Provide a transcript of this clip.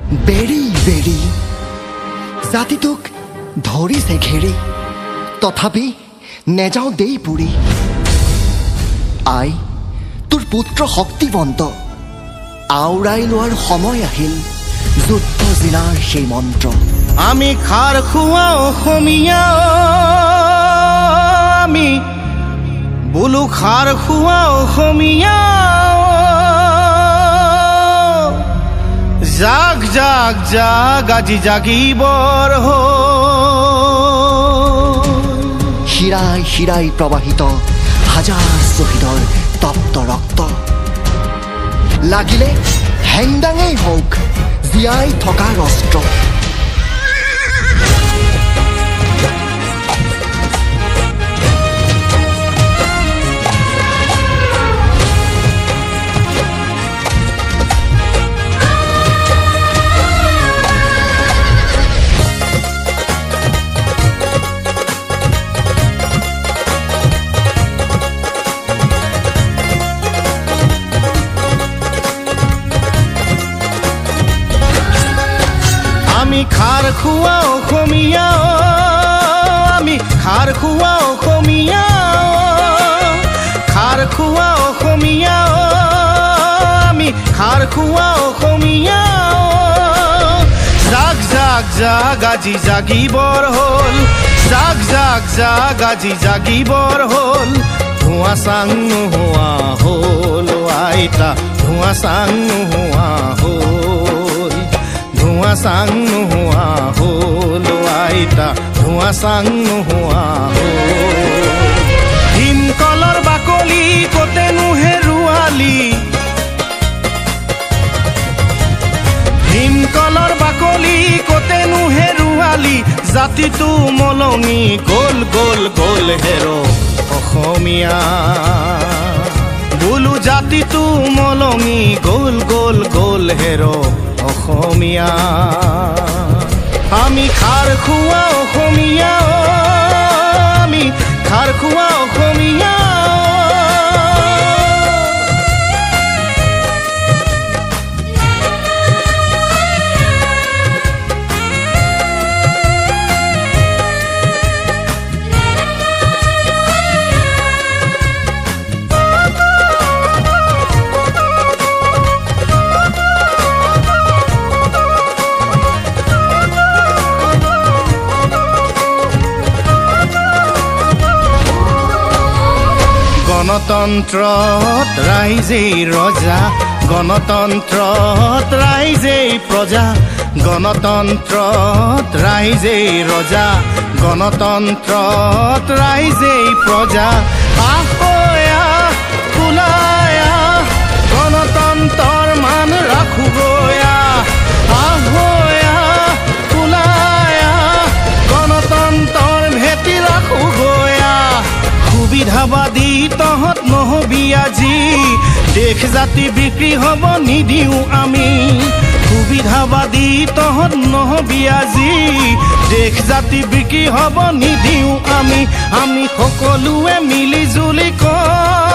বেৰি বেৰি জাতিটোক ধৰিছে ঘেৰি তথাপি নেযাওঁ দেই পুৰি আই তোৰ পুত্ৰ শক্তিবন্ত আওৰাই লোৱাৰ সময় আহিল যুদ্ধ জিলাৰ সেই মন্ত্ৰ আমি খাৰ খোৱা অসমীয়া আমি বোলো খাৰ খোৱা অসমীয়া জাগ জাগ জাগ আজি জাগিবৰ শিৰাই শিৰাই প্ৰবাহিত হাজাৰ শ্বহীদৰ তপ্ত ৰক্ত লাগিলে হেংদাঙেই হওক জীয়াই থকাৰ অস্ত্ৰ আমি খাৰ খোৱা অসমীয়া আমি খাৰ খোৱা অসমীয়া খাৰ খোৱা অসমীয়া আমি খাৰ খোৱা অসমীয়া জাগ জাগ জাগ আজি জাগিবৰ হ'ল জাগ জাগ জাগ আজি জাগিবৰ হ'ল ধোঁৱা চাং নোহোৱা হ'ল আইতা ধোঁৱা চাং নোহোৱা হ'ল ধোঁৱা চাং নোহোৱা হ'ল আইতা ধোঁৱা চাং নোহোৱা হ'ল ভীমকলৰ বাকলি কতেনো হেৰুৱালি ভীমকলৰ বাকলি কতেনো হেৰুৱালি জাতিটো মলঙি গ'ল গ'ল গ'ল হেৰ অসমীয়া বোলো জাতিটো মলঙি গ'ল গ'ল গ'ল হেৰ অসমীয়া আমি খাৰ খোৱা অসমীয়া আমি খাৰ খোৱা অসমীয়া গণতন্ত্ৰত ৰাইজেই ৰজা গণতন্ত্ৰত ৰাইজেই প্ৰজা গণতন্ত্ৰত ৰাইজেই ৰজা গণতন্ত্ৰত ৰাইজেই প্ৰজা আহয়া কুলায়া গণতন্ত্ৰৰ মান ৰাখোগয়া আহয়া কুলায়া গণতন্ত্ৰৰ ভেটি ৰাখোগয়া সুবিধাবাদী তহঁত নহবি আজি দেশ জাতি বিক্ৰী হ'ব নিদিওঁ আমি সুবিধাবাদী তহঁত নহবি আজি দেশ জাতি বিক্ৰী হ'ব নিদিওঁ আমি সকলোৱে মিলি জুলি কওঁ